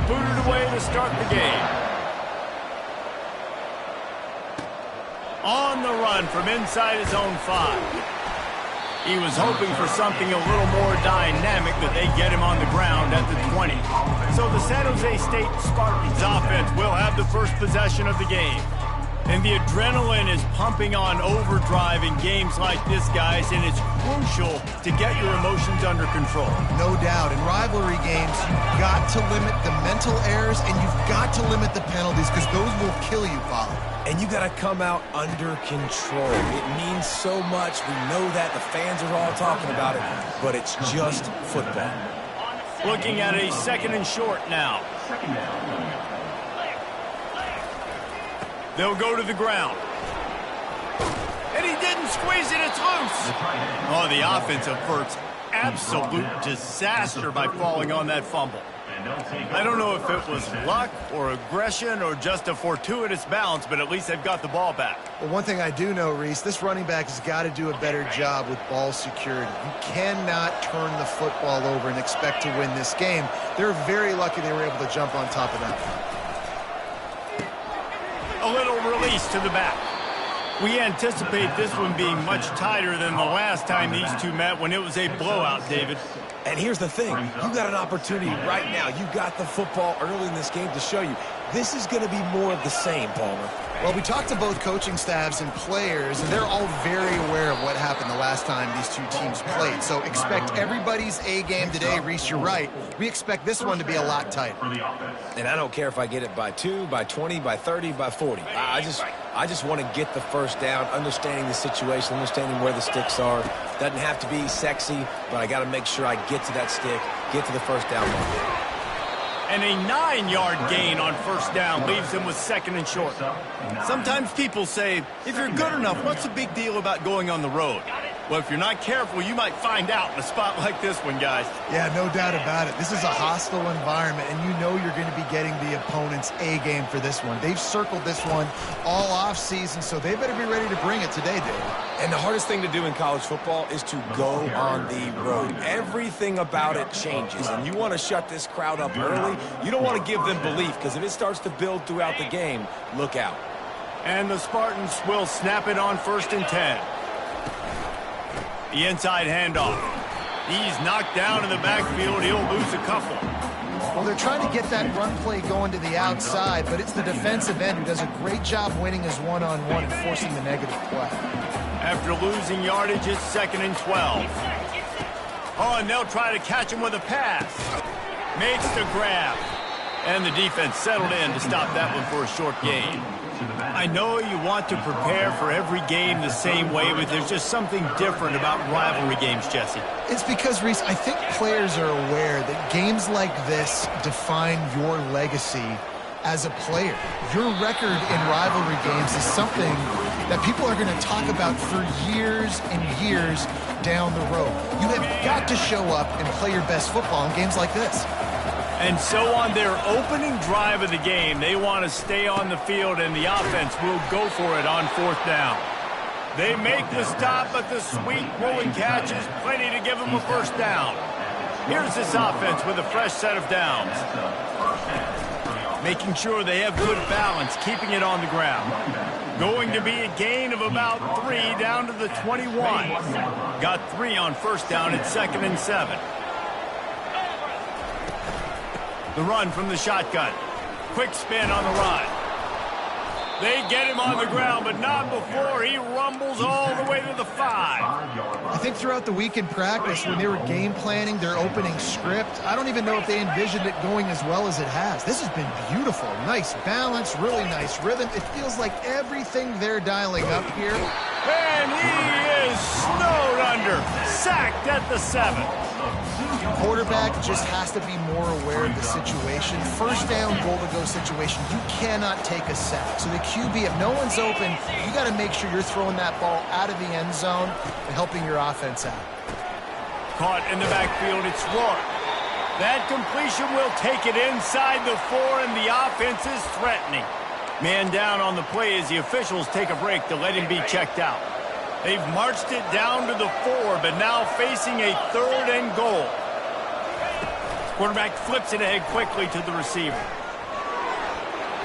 booted away to start the game. On the run from inside his own 5. He was hoping for something a little more dynamic, that they get him on the ground at the 20. So the San Jose State Spartans offense will have the first possession of the game. And the adrenaline is pumping on overdrive in games like this, guys, and it's crucial to get your emotions under control. No doubt. In rivalry games, you've got to limit the mental errors, and you've got to limit the penalties, because those will kill you, Paulie. And you got to come out under control. It means so much. We know that. The fans are all talking about it, but it's just football. Looking at a 2nd and short now. They'll go to the ground. And he didn't squeeze it. It's loose. Oh, the offense averts absolute disaster by falling on that fumble. I don't know if it was luck or aggression or just a fortuitous bounce, but at least they've got the ball back. Well, one thing I do know, Reese, this running back has got to do a better job with ball security. You cannot turn the football over and expect to win this game. They're very lucky they were able to jump on top of that. A little release to the back. We anticipate this one being much tighter than the last time these two met when it was a blowout, David. And here's the thing. You got an opportunity right now. You got the football early in this game to show you. This is going to be more of the same, Palmer. Well, we talked to both coaching staffs and players, and they're all very aware of what happened the last time these two teams played. So expect everybody's A game today. Reese, you're right. We expect this one to be a lot tighter. And I don't care if I get it by 2, by 20, by 30, by 40. I just want to get the first down, understanding the situation, understanding where the sticks are. Doesn't have to be sexy, but I got to make sure I get to that stick, get to the first down mark. And a 9-yard gain on first down leaves him with 2nd and short. Sometimes people say, if you're good enough, what's the big deal about going on the road? Well, if you're not careful, you might find out in a spot like this one, guys. Yeah, no doubt about it. This is a hostile environment, and you know you're going to be getting the opponent's A game for this one. They've circled this one all offseason, so they better be ready to bring it today, Dave. And the hardest thing to do in college football is to go on the road. Everything about it changes, and you want to shut this crowd up early. You don't want to give them belief, because if it starts to build throughout the game, look out. And the Spartans will snap it on 1st and 10. The inside handoff. He's knocked down in the backfield. He'll lose a couple. Well, they're trying to get that run play going to the outside, but it's the defensive end who does a great job winning his one-on-one and forcing the negative play. After losing yardage, it's 2nd and 12. Oh, and they'll try to catch him with a pass. Makes the grab. And the defense settled in to stop that one for a short gain. I know you want to prepare for every game the same way, but there's just something different about rivalry games, Jesse. It's because, Reese, I think players are aware that games like this define your legacy as a player. Your record in rivalry games is something that people are going to talk about for years and years down the road. You have got to show up and play your best football in games like this. And so on their opening drive of the game, they want to stay on the field, and the offense will go for it on 4th down. They make the stop, but the sweet rolling catch is plenty to give them a first down. Here's this offense with a fresh set of downs. Making sure they have good balance, keeping it on the ground. Going to be a gain of about 3 down to the 21. Got 3 on first down at 2nd and 7. The run from the shotgun. Quick spin on the run. They get him on the ground, but not before he rumbles all the way to the 5. I think throughout the week in practice, when they were game planning their opening script, I don't even know if they envisioned it going as well as it has. This has been beautiful. Nice balance, really nice rhythm. It feels like everything they're dialing up here. And he is snowed under. Sacked at the 7. Quarterback just has to be more aware of the situation. First down, goal-to-go situation, you cannot take a sack. So the QB, if no one's open, you got to make sure you're throwing that ball out of the end zone and helping your offense out. Caught in the backfield, it's Rourke. That completion will take it inside the 4, and the offense is threatening. Man down on the play as the officials take a break to let him be checked out. They've marched it down to the 4, but now facing a 3rd and goal. Quarterback flips it ahead quickly to the receiver.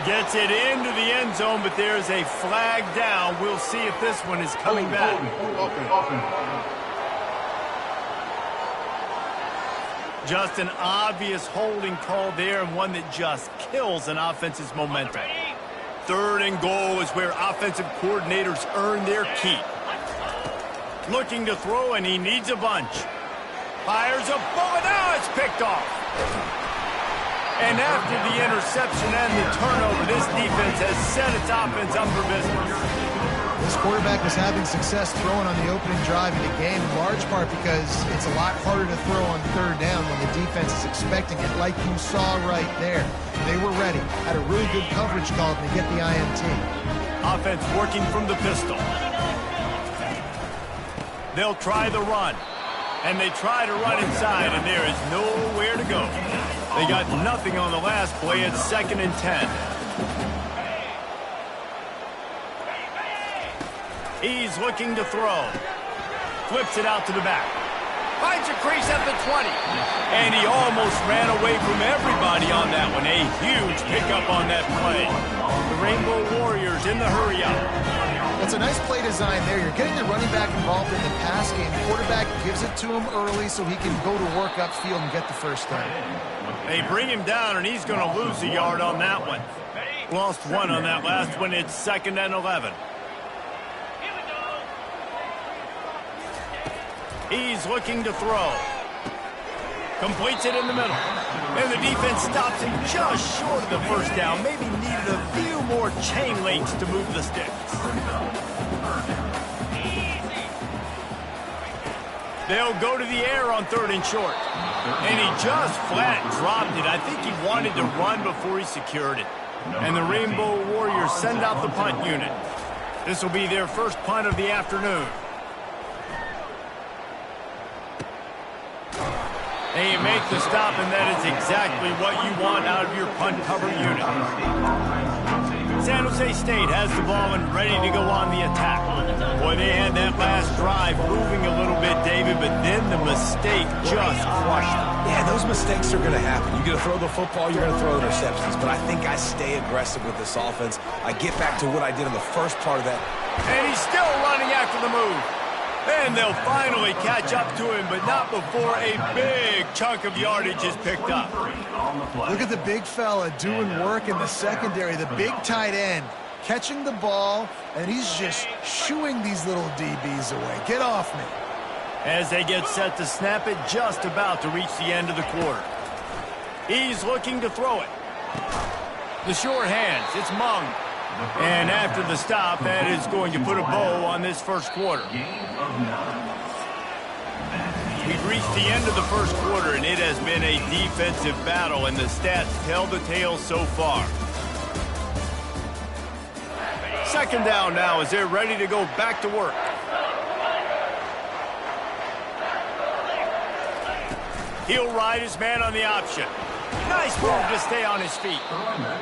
Gets it into the end zone, but there's a flag down. We'll see if this one is coming back. Just an obvious holding call there, and one that just kills an offense's momentum. 3rd and goal is where offensive coordinators earn their keep. Looking to throw, and he needs a bunch. Fires a bullet. Now it's picked off. And after the interception and the turnover, this defense has set its offense up for business. This quarterback was having success throwing on the opening drive of the game, in large part because it's a lot harder to throw on 3rd down when the defense is expecting it, like you saw right there. They were ready, had a really good coverage call to get the INT. Offense working from the pistol. They'll try the run. And they try to run inside, and there is nowhere to go. They got nothing on the last play. It's 2nd and 10. He's looking to throw. Flips it out to the back. Finds a crease at the 20. And he almost ran away from everybody on that one. A huge pickup on that play. The Rainbow Warriors in the hurry-up. It's a nice play design there. You're getting the running back involved in the pass game. The quarterback gives it to him early so he can go to work upfield and get the first down. They bring him down, and he's going to lose a yard on that one. Lost 1 on that last one. It's 2nd and 11. He's looking to throw. Completes it in the middle. And the defense stops him just short of the first down. Maybe needed a few more chain links to move the sticks. They'll go to the air on 3rd and short. And he just flat dropped it. I think he wanted to run before he secured it. And the Rainbow Warriors send out the punt unit. This will be their first punt of the afternoon. They make the stop, and that is exactly what you want out of your punt cover unit. San Jose State has the ball and ready to go on the attack. Boy, they had that last drive moving a little bit, David, but then the mistake just crushed them. Yeah, those mistakes are going to happen. You're going to throw the football, you're going to throw interceptions. But I think I stay aggressive with this offense. I get back to what I did in the first part of that. And he's still running after the move. And they'll finally catch up to him, but not before a big chunk of yardage is picked up. Look at the big fella doing work in the secondary, the big tight end, catching the ball, and he's just shooing these little DBs away. Get off me. As they get set to snap it, just about to reach the end of the quarter. He's looking to throw it. The short hands, it's Mung. And after the stop, that is going to put a bow on this first quarter. We've reached the end of the first quarter, and it has been a defensive battle, and the stats tell the tale so far. 2nd down now as they're ready to go back to work. He'll ride his man on the option. Nice move to stay on his feet.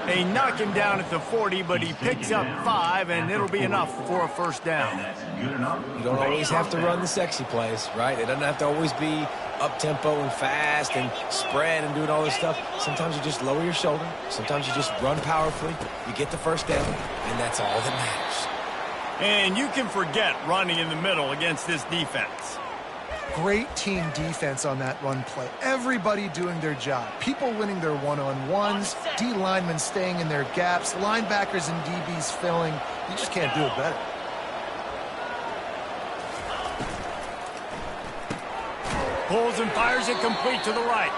They knock him down at the 40, but he picks up 5, and it'll be enough for a first down. You don't always have to run the sexy plays, right? It doesn't have to always be up-tempo and fast and spread and doing all this stuff. Sometimes you just lower your shoulder. Sometimes you just run powerfully. You get the first down, and that's all that matters. And you can forget running in the middle against this defense. Great team defense on that run play. Everybody doing their job. People winning their one-on-ones, D linemen staying in their gaps, linebackers and DBs filling. You just can't do it better. Pulls and fires it complete to the right.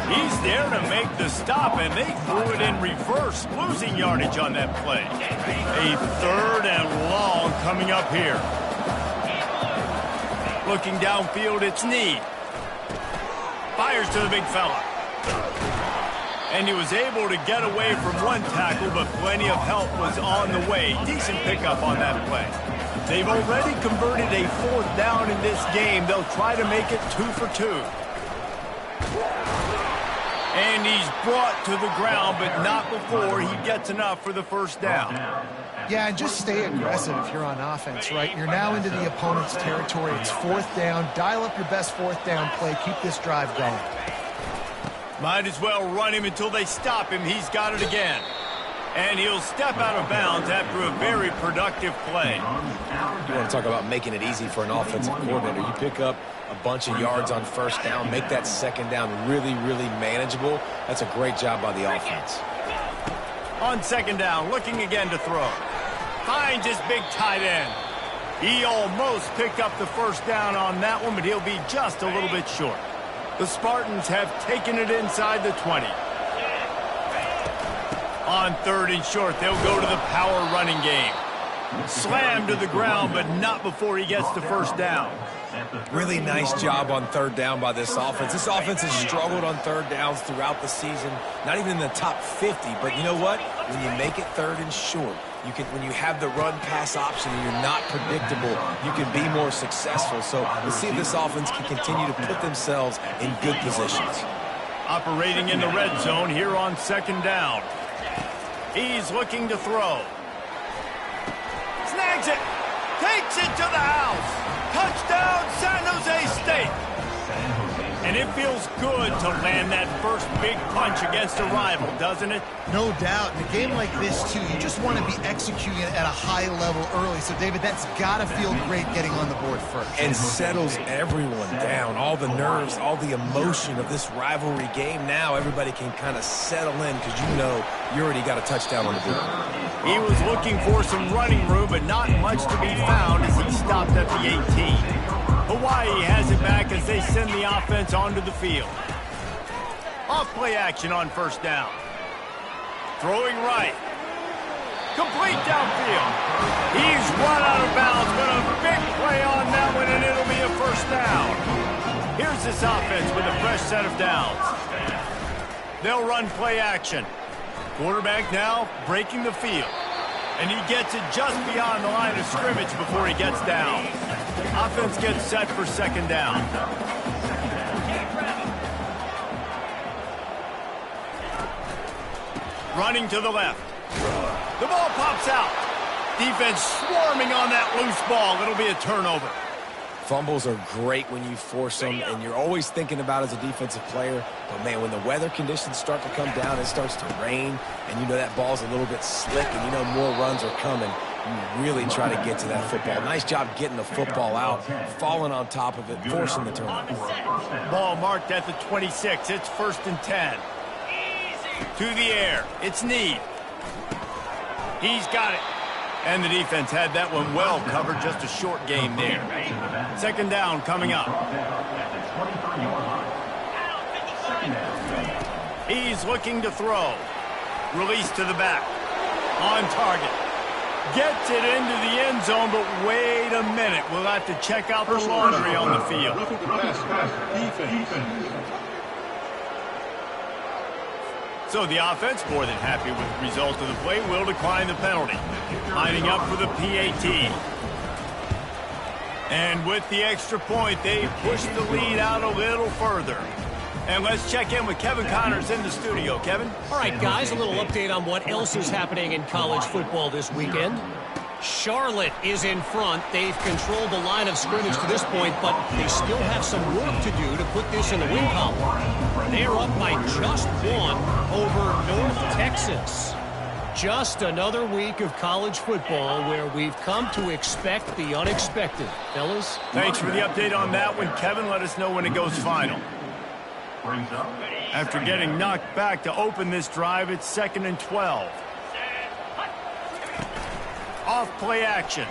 He's there to make the stop, and they threw it in reverse, losing yardage on that play. A 3rd and long coming up here. Looking downfield, it's Need. Fires to the big fella. And he was able to get away from one tackle, but plenty of help was on the way. Decent pickup on that play. They've already converted a 4th down in this game. They'll try to make it 2 for 2. And he's brought to the ground, but not before he gets enough for the first down. Yeah, and just stay aggressive if you're on offense, right? You're now into the opponent's territory. It's 4th down. Dial up your best 4th down play. Keep this drive going. Might as well run him until they stop him. He's got it again. And he'll step out of bounds after a very productive play. You want to talk about making it easy for an offensive coordinator. You pick up a bunch of yards on first down, make that second down really, really manageable. That's a great job by the offense. On second down, looking again to throw. Finds his big tight end. He almost picked up the first down on that one, but he'll be just a little bit short. The Spartans have taken it inside the 20. On third and short, they'll go to the power running game. Slammed to the ground, but not before he gets the first down. Really nice job on third down by this offense. This offense has struggled on third downs throughout the season. Not even in the top 50, but you know what? When you make it third and short, when you have the run-pass option and you're not predictable, you can be more successful. So let's see if this offense can continue to put themselves in good positions. Operating in the red zone here on second down. He's looking to throw. Snags it. Takes it to the house. Touchdown, San Jose State. And it feels good to land that first big punch against a rival, doesn't it? No doubt. In a game like this, too, you just want to be executing at a high level early. So, David, that's got to feel great getting on the board first. And settles everyone down. All the nerves, all the emotion of this rivalry game. Now everybody can kind of settle in because you know you already got a touchdown on the board. He was looking for some running room, but not much to be found as he stopped at the 18. Hawaii has it back as they send the offense onto the field. Off play action on first down. Throwing right. Complete downfield. He's run out of bounds, but a big play on that one, and it'll be a first down. Here's this offense with a fresh set of downs. They'll run play action. Quarterback now breaking the field. And he gets it just beyond the line of scrimmage before he gets down. Offense gets set for second down. Running to the left. The ball pops out. Defense swarming on that loose ball. It'll be a turnover. Fumbles are great when you force them, and you're always thinking about as a defensive player, but man, when the weather conditions start to come down, it starts to rain, and you know that ball's a little bit slick, and you know more runs are coming, you really try to get to that football. Nice job getting the football out, falling on top of it, forcing the turnover. Ball marked at the 26. It's 1st and 10. To the air. It's Need. He's got it. And the defense had that one well covered. Just a short game there. Second down coming up. He's looking to throw. Release to the back. On target. Gets it into the end zone, but wait a minute. We'll have to check out the laundry on the field. So the offense, more than happy with the result of the play, will decline the penalty. Lining up for the PAT. And with the extra point, they push the lead out a little further. And let's check in with Kevin Connors in the studio. Kevin? All right, guys, a little update on what else is happening in college football this weekend. Charlotte is in front. They've controlled the line of scrimmage to this point, but they still have some work to do to put this in the win column. They're up by just one over North Texas. Just another week of college football where we've come to expect the unexpected. Fellas? Thanks for the update on that one, Kevin. Let us know when it goes final. After getting knocked back to open this drive, it's 2nd and 12. Off play action.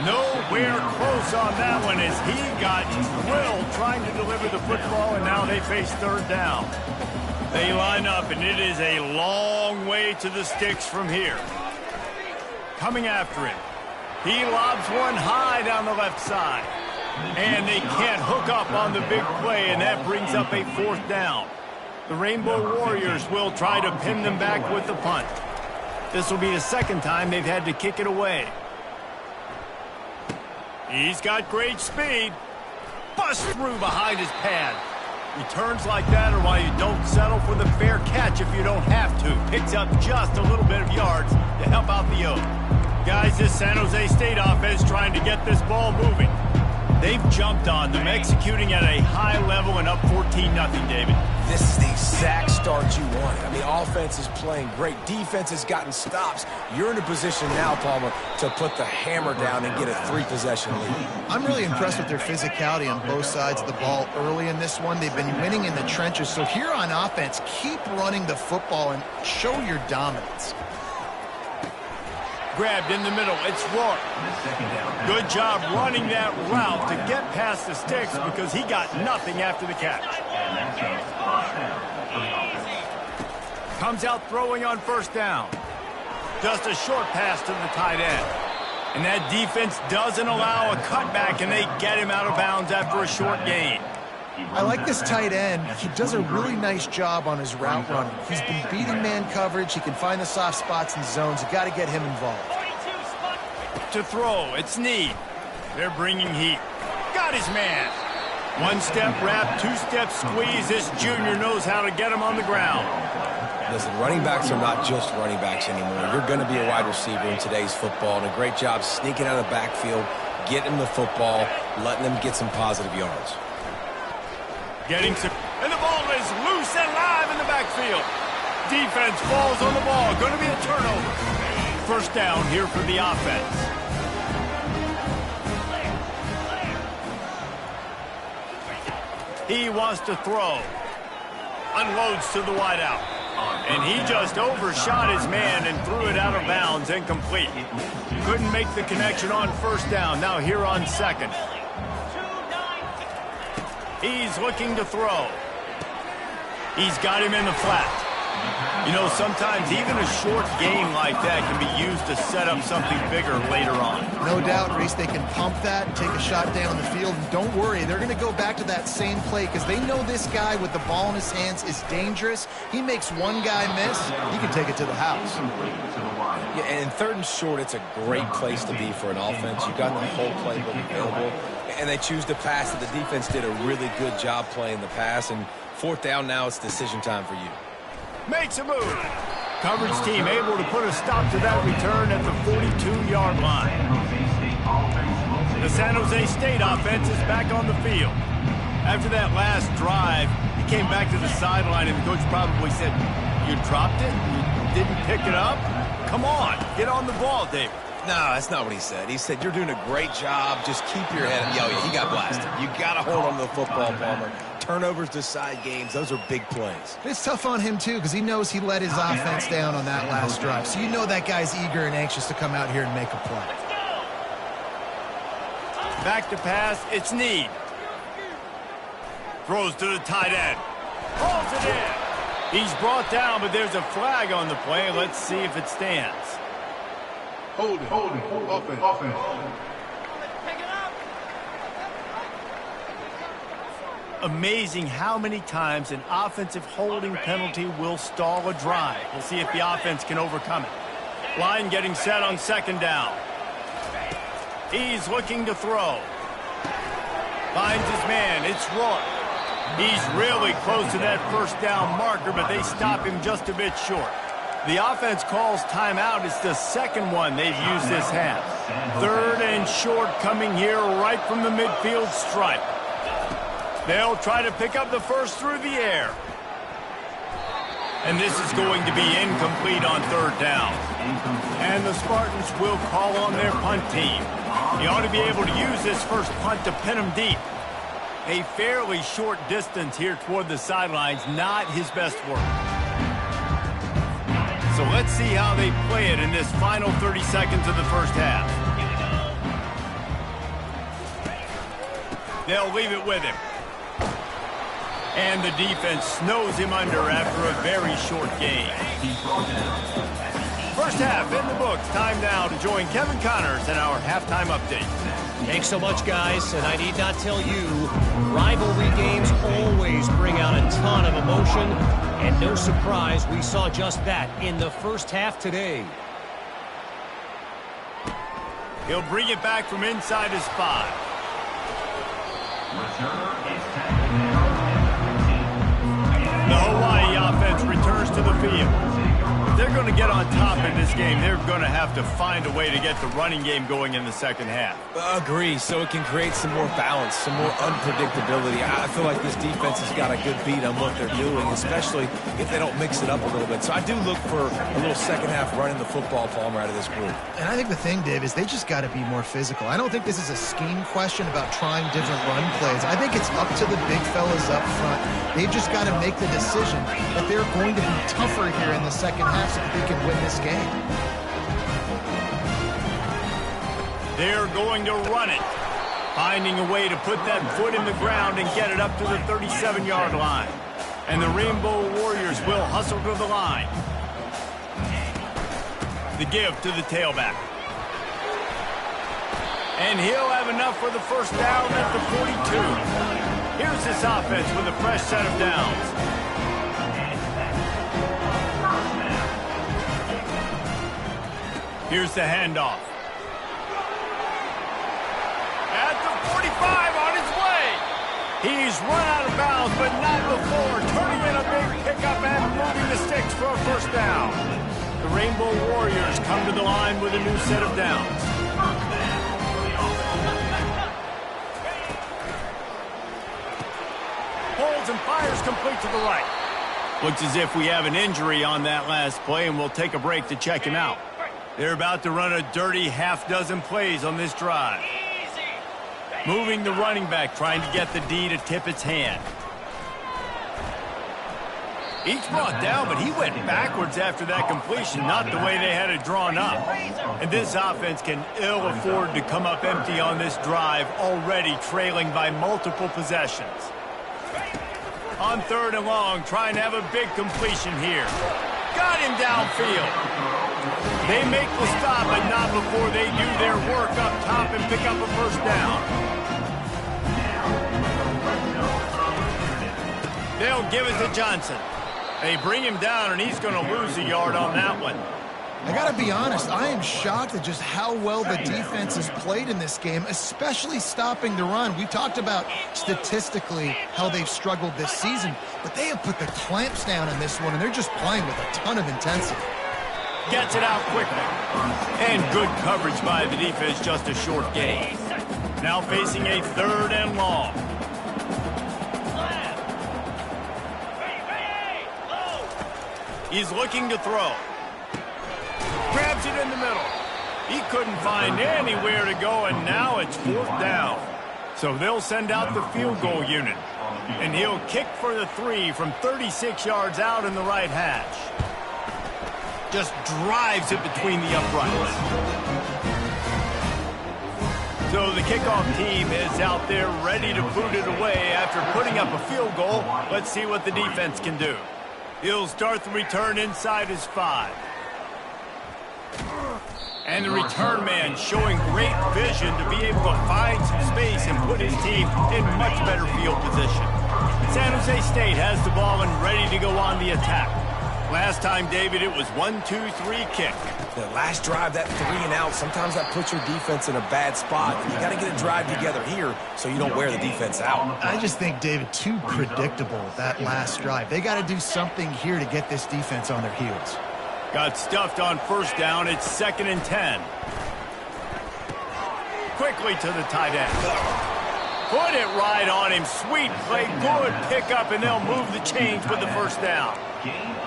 Nowhere close on that one as he got drilled trying to deliver the football, and now they face third down. They line up, and it is a long way to the sticks from here. Coming after him. He lobs one high down the left side. And they can't hook up on the big play, and that brings up a 4th down. The Rainbow Warriors will try to pin them back with the punt. This will be the second time they've had to kick it away. He's got great speed. Bust through behind his pad. Returns like that are why you don't settle for the fair catch if you don't have to. Picks up just a little bit of yards to help out the Oak. Guys, this San Jose State offense trying to get this ball moving. They've jumped on them, executing at a high level and up 14-0, David. This is the exact start you wanted. I mean, offense is playing great. Defense has gotten stops. You're in a position now, Palmer, to put the hammer down and get a 3-possession lead. I'm really impressed with their physicality on both sides of the ball early in this one. They've been winning in the trenches. So here on offense, keep running the football and show your dominance. Grabbed in the middle. It's Rourke. Good job running that route to get past the sticks because he got nothing after the catch. Comes out throwing on first down. Just a short pass to the tight end. And that defense doesn't allow a cutback, and they get him out of bounds after a short gain. I like this tight end. He does a really nice job on his route running. He's been beating man coverage. He can find the soft spots and zones. You got to get him involved. To throw, it's Need. They're bringing heat. Got his man. One-step wrap, two-step squeeze. This junior knows how to get him on the ground. Listen, running backs are not just running backs anymore. You're going to be a wide receiver in today's football, and a great job sneaking out of the backfield, getting the football, letting them get some positive yards. Getting some, and the ball is loose and live in the backfield. Defense falls on the ball. Going to be a turnover. First down here for the offense. He wants to throw. Unloads to the wideout. And he just overshot his man and threw it out of bounds, incomplete. Couldn't make the connection on first down. Now here on second. He's looking to throw. He's got him in the flat. You know, sometimes even a short game like that can be used to set up something bigger later on. No doubt, Reese, they can pump that and take a shot down the field. And don't worry, they're going to go back to that same play because they know this guy with the ball in his hands is dangerous. He makes one guy miss, he can take it to the house. Yeah, and third and short, it's a great place to be for an offense. You've got the whole playbook available, and they choose to pass it. The defense did a really good job playing the pass, and fourth down now, it's decision time for you. Makes a move. Coverage team able to put a stop to that return at the 42-yard line. The San Jose State offense is back on the field. After that last drive, he came back to the sideline, and the coach probably said, "You dropped it? You didn't pick it up? Come on, get on the ball, David." No, that's not what he said. He said, "You're doing a great job. Just keep your head up." Yo, he got blasted. You got to hold on to the football, Palmer. Turnovers decide games. Those are big plays. It's tough on him, too, because he knows he let his offense down on that last drive. So you know that guy's eager and anxious to come out here and make a play. Back to pass, it's Need. Throws to the tight end. Pulls it in. He's brought down, but there's a flag on the play. Let's see if it stands. Hold it. Offense. Amazing how many times an offensive holding penalty will stall a drive. We'll see if the offense can overcome it. Line getting set on second down. He's looking to throw. Finds his man. It's Rourke. He's really close to that first down marker, but they stop him just a bit short. The offense calls timeout. It's the second one they've used this half. Third and short coming here right from the midfield stripe. They'll try to pick up the first through the air. And this is going to be incomplete on third down. And the Spartans will call on their punt team. He ought to be able to use this first punt to pin him deep. A fairly short distance here toward the sidelines, not his best work. So let's see how they play it in this final 30 seconds of the first half. They'll leave it with him. And the defense snows him under after a very short game. First half in the books. Time now to join Kevin Connors in our halftime update. Thanks so much, guys. And I need not tell you, rivalry games always bring out a ton of emotion. And no surprise, we saw just that in the first half today. He'll bring it back from inside his 5. The Hawaii offense returns to the field. They're going to get on top in this game, they're going to have to find a way to get the running game going in the second half. Agree, so it can create some more balance, some more unpredictability. I feel like this defense has got a good beat on what they're doing, especially if they don't mix it up a little bit. So I do look for a little second half running the football, Palmer, out of this group. And I think the thing, Dave, is they just got to be more physical. I don't think this is a scheme question about trying different run plays. I think it's up to the big fellas up front. They've just got to make the decision that they're going to be tougher here in the second half so that they can win this game. They're going to run it, finding a way to put that foot in the ground and get it up to the 37-yard line. And the Rainbow Warriors will hustle to the line. The give to the tailback. And he'll have enough for the first down at the 42. Here's this offense with a fresh set of downs. Here's the handoff. At the 45 on his way. He's run out of bounds, but not before turning in a big pickup and moving the sticks for a first down. The Rainbow Warriors come to the line with a new set of downs. Holds and fires complete to the right. Looks as if we have an injury on that last play, and we'll take a break to check him out. They're about to run a dirty half-dozen plays on this drive. Moving the running back, trying to get the D to tip its hand. Each brought down, but he went backwards after that completion, not the way they had it drawn up. And this offense can ill afford to come up empty on this drive, already trailing by multiple possessions. On 3rd and long, trying to have a big completion here. Got him downfield. They make the stop, but not before they do their work up top and pick up a first down. They'll give it to Johnson. They bring him down, and he's going to lose a yard on that one. I got to be honest, I am shocked at just how well the defense has played in this game, especially stopping the run. We talked about statistically how they've struggled this season, but they have put the clamps down in this one, and they're just playing with a ton of intensity. Gets it out quickly. And good coverage by the defense, just a short gain. Now facing a 3rd and long. He's looking to throw. Grabs it in the middle. He couldn't find anywhere to go, and now it's 4th down. So they'll send out the field goal unit. And he'll kick for the 3 from 36 yards out in the right hash. Just drives it between the uprights. So the kickoff team is out there ready to boot it away after putting up a field goal. Let's see what the defense can do. He'll start the return inside his 5. And the return man showing great vision to be able to find some space and put his team in much better field position. San Jose State has the ball and ready to go on the attack. Last time, David, it was 1-2-3 kick. The last drive, that 3 and out, sometimes that puts your defense in a bad spot. You got to get a drive together here so you don't wear the defense out. I just think, David, too predictable, that last drive. They got to do something here to get this defense on their heels. Got stuffed on first down. It's 2nd and 10. Quickly to the tight end. Put it right on him. Sweet play. Good pickup, and they'll move the chains with the first down.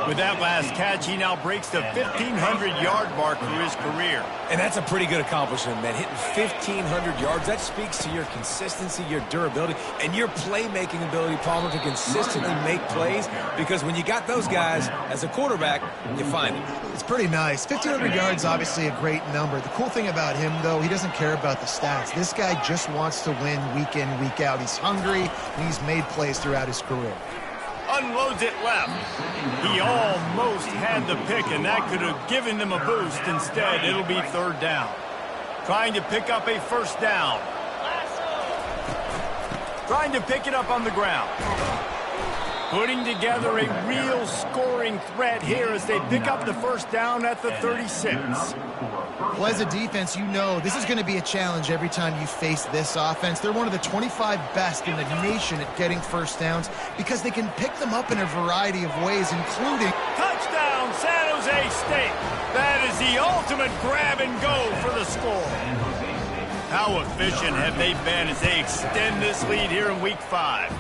With that last catch, he now breaks the 1,500-yard mark for his career. And that's a pretty good accomplishment, man. Hitting 1,500 yards, that speaks to your consistency, your durability, and your playmaking ability, Palmer, to consistently make plays. Because when you got those guys as a quarterback, you find them. It's pretty nice. 1,500 yards, obviously a great number. The cool thing about him, though, he doesn't care about the stats. This guy just wants to win week in, week out. He's hungry, and he's made plays throughout his career. Unloads it left. He almost had the pick, and that could have given them a boost. Instead, it'll be 3rd down. Trying to pick up a first down. Trying to pick it up on the ground. Putting together a real scoring threat here as they pick up the first down at the 36. Well, as a defense, you know this is going to be a challenge every time you face this offense. They're one of the 25 best in the nation at getting first downs because they can pick them up in a variety of ways, including... Touchdown, San Jose State. That is the ultimate grab and go for the score. How efficient have they been as they extend this lead here in Week 5?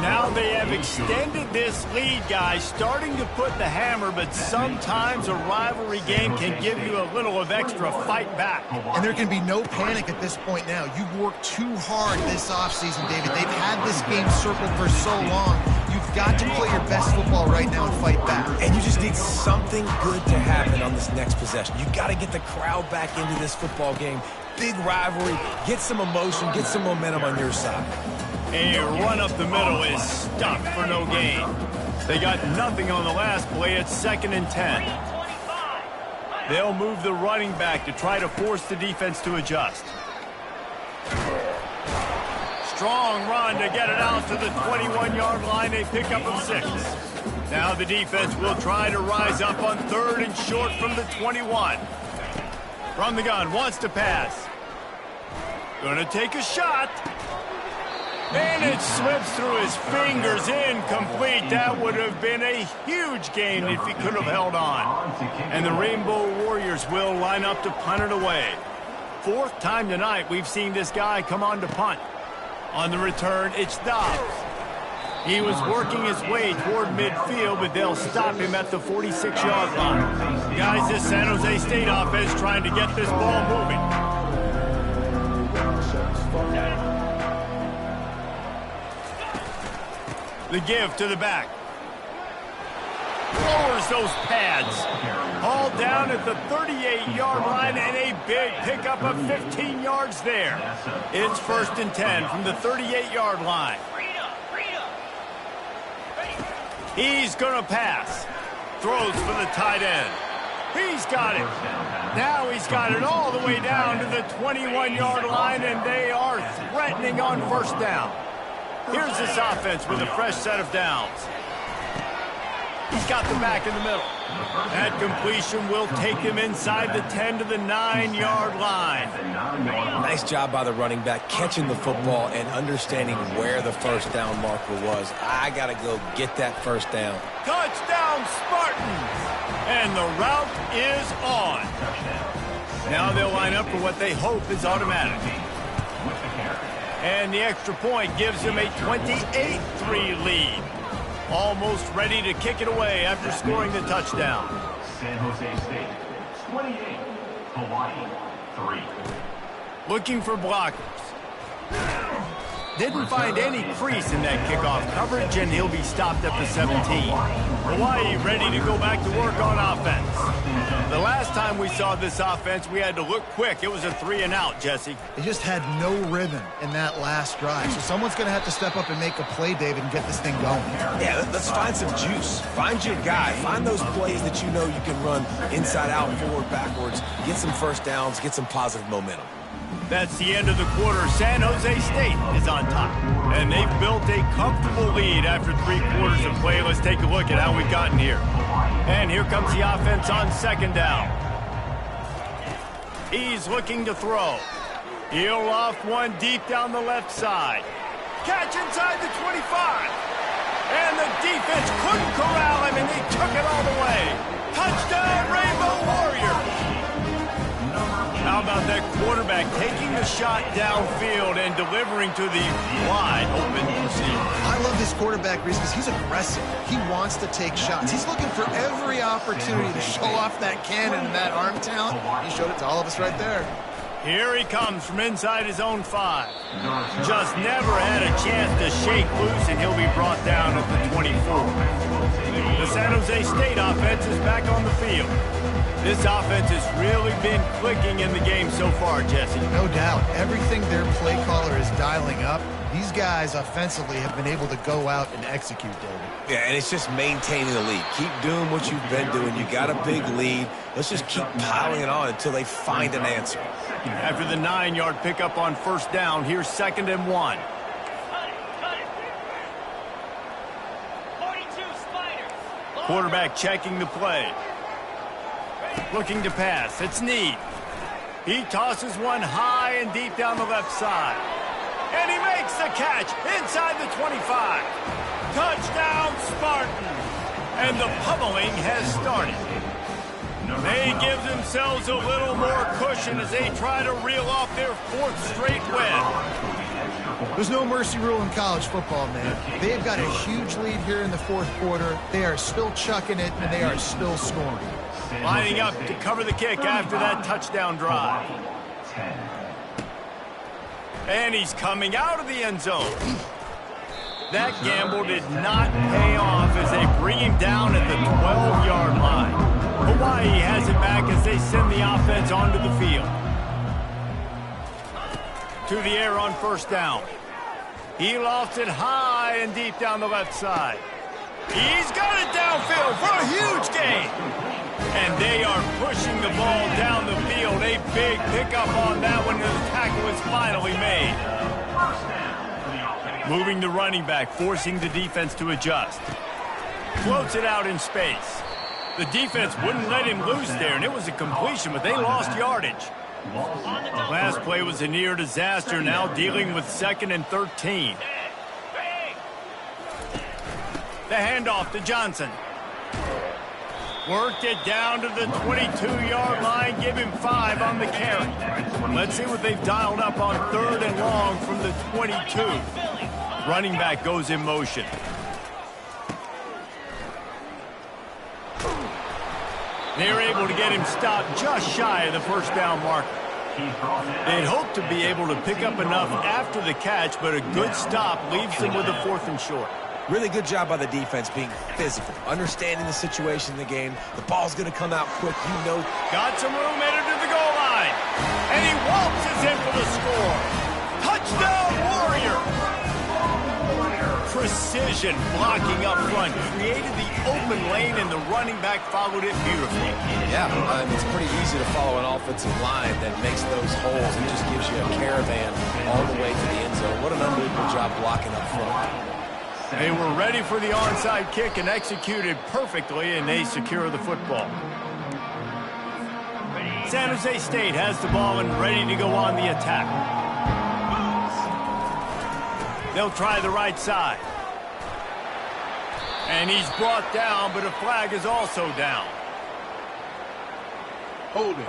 Now they have extended this lead, guys, starting to put the hammer, but sometimes a rivalry game can give you a little of extra fight back. And there can be no panic at this point now. You've worked too hard this offseason, David. They've had this game circled for so long. You've got to play your best football right now and fight back. And you just need something good to happen on this next possession. You got to get the crowd back into this football game. Big rivalry, get some emotion, get some momentum on your side. A run up the middle is stuck for no gain. They got nothing on the last play. It's 2nd and 10. They'll move the running back to try to force the defense to adjust. Strong run to get it out to the 21-yard line. A pickup of 6. Now the defense will try to rise up on 3rd and short from the 21. From the gun, wants to pass. Gonna take a shot. And it slips through his fingers, incomplete. That would have been a huge gain if he could have held on. And the Rainbow Warriors will line up to punt it away. 4th time tonight we've seen this guy come on to punt. On the return, it's Dobbs. He was working his way toward midfield, but they'll stop him at the 46-yard line. Guys, this San Jose State offense trying to get this ball moving. The give to the back. Lowers those pads. Hauled down at the 38-yard line and a big pickup of 15 yards there. It's 1st and 10 from the 38-yard line. He's going to pass. Throws for the tight end. He's got it. Now he's got it all the way down to the 21-yard line, and they are threatening on 1st down. Here's this offense with a fresh set of downs. He's got the back in the middle. That completion will take him inside the 10 to the 9-yard line. Nice job by the running back, catching the football and understanding where the 1st down marker was. I got to go get that 1st down. Touchdown, Spartans! And the route is on. Now they'll line up for what they hope is automatic. And the extra point gives them a 28-3 lead. Almost ready to kick it away after scoring the touchdown. San Jose State, 28, Hawaii, 3. Looking for blockers. Didn't find any crease in that kickoff coverage, and he'll be stopped at the 17. Hawaii ready to go back to work on offense. The last time we saw this offense, we had to look quick. It was a 3-and-out, Jesse. They just had no rhythm in that last drive. So someone's going to have to step up and make a play, David, and get this thing going. Yeah, let's find some juice. Find your guy. Find those plays that you know you can run inside out, forward, backwards. Get some 1st downs. Get some positive momentum. That's the end of the quarter. San Jose State is on top. And they've built a comfortable lead after 3 quarters of play. Let's take a look at how we've gotten here. And here comes the offense on 2nd down. He's looking to throw. He'll loft one deep down the left side. Catch inside the 25. And the defense couldn't corral him, and they took it all the way. Touchdown, Rainbow Warriors! How about that quarterback taking the shot downfield and delivering to the wide open receiver? I love this quarterback, Reese, because he's aggressive. He wants to take shots. He's looking for every opportunity to show off that cannon and that arm talent. He showed it to all of us right there. Here he comes from inside his own 5. Just never had a chance to shake loose, and he'll be brought down at the 24. The San Jose State offense is back on the field. This offense has really been clicking in the game so far, Jesse. No doubt. Everything their play caller is dialing up, these guys offensively have been able to go out and execute, David. Yeah, and it's just maintaining the lead. Keep doing what you've been doing. You got a big lead. Let's just keep piling it on until they find an answer. After the 9-yard pickup on 1st down, here's 2nd and 1. Quarterback checking the play. Looking to pass. It's Need. He tosses one high and deep down the left side. And he makes the catch inside the 25. Touchdown, Spartans. And the pummeling has started. They give themselves a little more cushion as they try to reel off their 4th straight win. There's no mercy rule in college football, man. They've got a huge lead here in the 4th quarter. They are still chucking it, and they are still scoring. Lining up to cover the kick after that touchdown drive. And he's coming out of the end zone. That gamble did not pay off as they bring him down at the 12-yard line. Hawaii has it back as they send the offense onto the field. To the air on 1st down. He lost it high and deep down the left side. He's got it downfield for a huge gain. And they are pushing the ball down the field. A big pickup on that one, and the tackle is finally made. Moving the running back, forcing the defense to adjust. Floats it out in space. The defense wouldn't let him loose there, and it was a completion, but they lost yardage. Last play was a near disaster, now dealing with 2nd and 13. The handoff to Johnson. Worked it down to the 22-yard line. Give him 5 on the carry. Let's see what they've dialed up on 3rd and long from the 22. Running back goes in motion. They're able to get him stopped just shy of the 1st down marker. They'd hope to be able to pick up enough after the catch, but a good stop leaves them with a 4th and short. Really good job by the defense being physical, understanding the situation in the game. The ball's going to come out quick, you know. Got some room headed to the goal line. And he waltzes in for the score. Touchdown, Warrior! Precision blocking up front. Created the open lane, and the running back followed it beautifully. Yeah, it's pretty easy to follow an offensive line that makes those holes and just gives you a caravan all the way to the end zone. What an unbelievable job blocking up front. They were ready for the onside kick and executed perfectly, and they secure the football. San Jose State has the ball and ready to go on the attack. They'll try the right side. And he's brought down, but a flag is also down. Holding.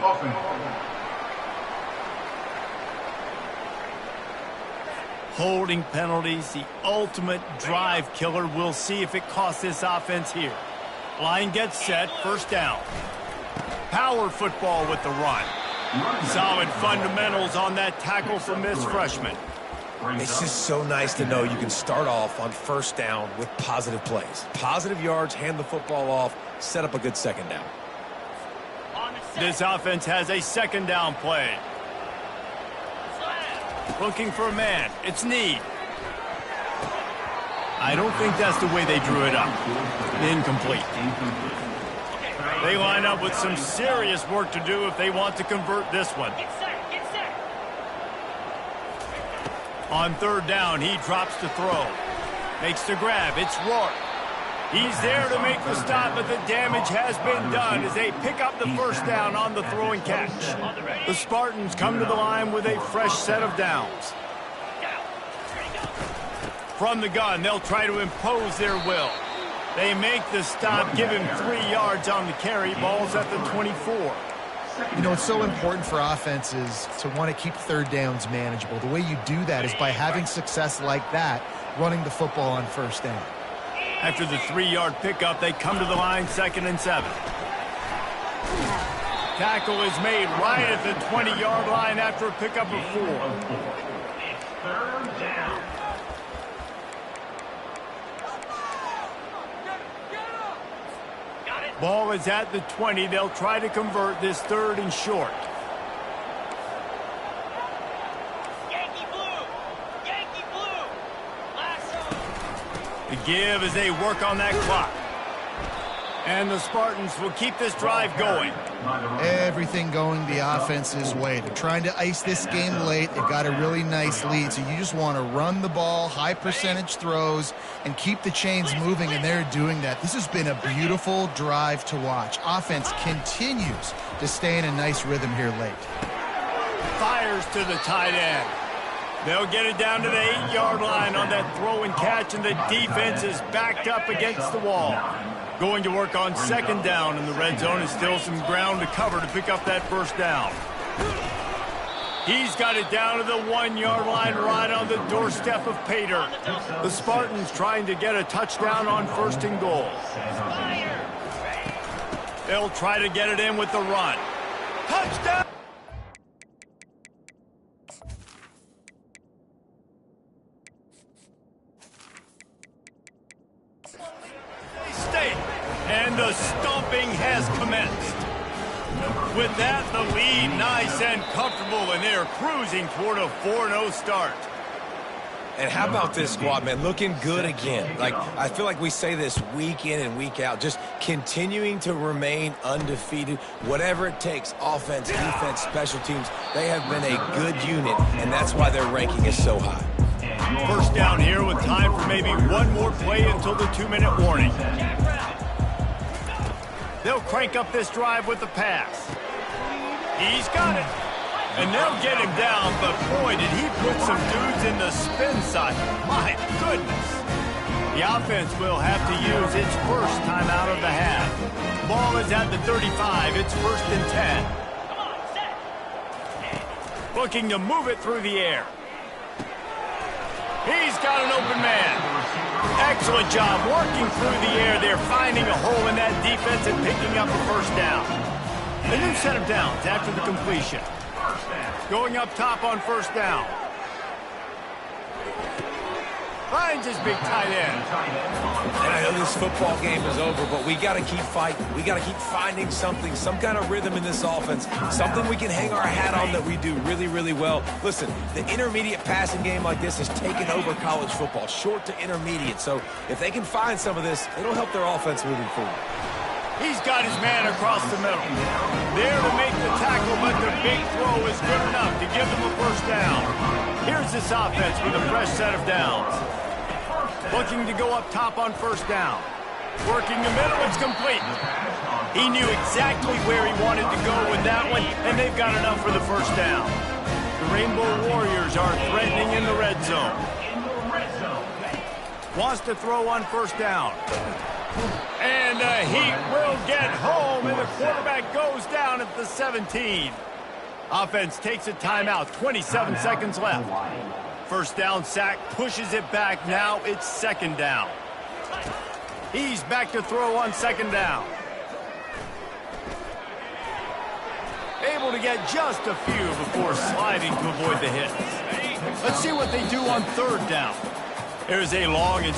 Offense. Holding penalties, the ultimate drive killer. We'll see if it costs this offense here. Line gets set, 1st down. Power football with the run. Solid fundamentals on that tackle from this freshman. It's just so nice to know you can start off on 1st down with positive plays. Positive yards, hand the football off, set up a good 2nd down. This offense has a 2nd down play. Looking for a man. It's Need. I don't think that's the way they drew it up. Incomplete. They line up with some serious work to do if they want to convert this one. On 3rd down, he drops to throw. Makes the grab. It's Rourke. He's there to make the stop, but the damage has been done as they pick up the 1st down on the throw and catch. The Spartans come to the line with a fresh set of downs. From the gun, they'll try to impose their will. They make the stop, give him 3 yards on the carry. Ball's at the 24. You know, it's so important for offenses to want to keep 3rd downs manageable. The way you do that is by having success like that, running the football on 1st down. After the 3-yard pickup, they come to the line 2nd and 7. Tackle is made right at the 20-yard line after a pickup of 4. 3rd down. Ball is at the 20. They'll try to convert this 3rd and short. The give as they work on that clock. And the Spartans will keep this drive going. Everything going the offense's way. They're trying to ice this game late. They've got a really nice lead, so you just want to run the ball, high percentage throws, and keep the chains moving, and they're doing that. This has been a beautiful drive to watch. Offense continues to stay in a nice rhythm here late. Fires to the tight end. They'll get it down to the 8-yard line on that throw and catch, and the defense is backed up against the wall. Going to work on second down, and the red zone is still some ground to cover to pick up that first down. He's got it down to the 1-yard line right on the doorstep of Pater. The Spartans trying to get a touchdown on first and goal. They'll try to get it in with the run. Touchdown! State. And the stomping has commenced. With that, the lead nice and comfortable, and they're cruising toward a 4-0 start. And how about this squad, man? Looking good again. Like, I feel like we say this week in and week out, just continuing to remain undefeated. Whatever it takes, offense, defense, special teams, they have been a good unit, and that's why their ranking is so high. First down here with time for maybe one more play until the 2-minute warning. They'll crank up this drive with the pass. He's got it. And they'll get him down, but boy, did he put some dudes in the spin side. My goodness. The offense will have to use its first time out of the half. Ball is at the 35. It's 1st and 10. Looking to move it through the air. He's got an open man. Excellent job working through the air. They're finding a hole in that defense and picking up a first down. A new set of downs after the completion. Going up top on first down. Finds his big tight end. And I know this football game is over, but we got to keep fighting. We got to keep finding something, some kind of rhythm in this offense, something we can hang our hat on that we do really, really well. Listen, the intermediate passing game like this has taken over college football, short to intermediate. So if they can find some of this, it'll help their offense moving forward. He's got his man across the middle. There to make the tackle, but the big throw is good enough to give them a first down. Here's this offense with a fresh set of downs. Looking to go up top on first down. Working the middle, it's complete. He knew exactly where he wanted to go with that one, and they've got enough for the first down. The Rainbow Warriors are threatening in the red zone. Wants to throw on first down. And the Heat will get home, and the quarterback goes down at the 17. Offense takes a timeout, 27 seconds left. First down sack, pushes it back. Now it's second down. He's back to throw on second down. Able to get just a few before sliding to avoid the hits. Let's see what they do on third down. There's a long and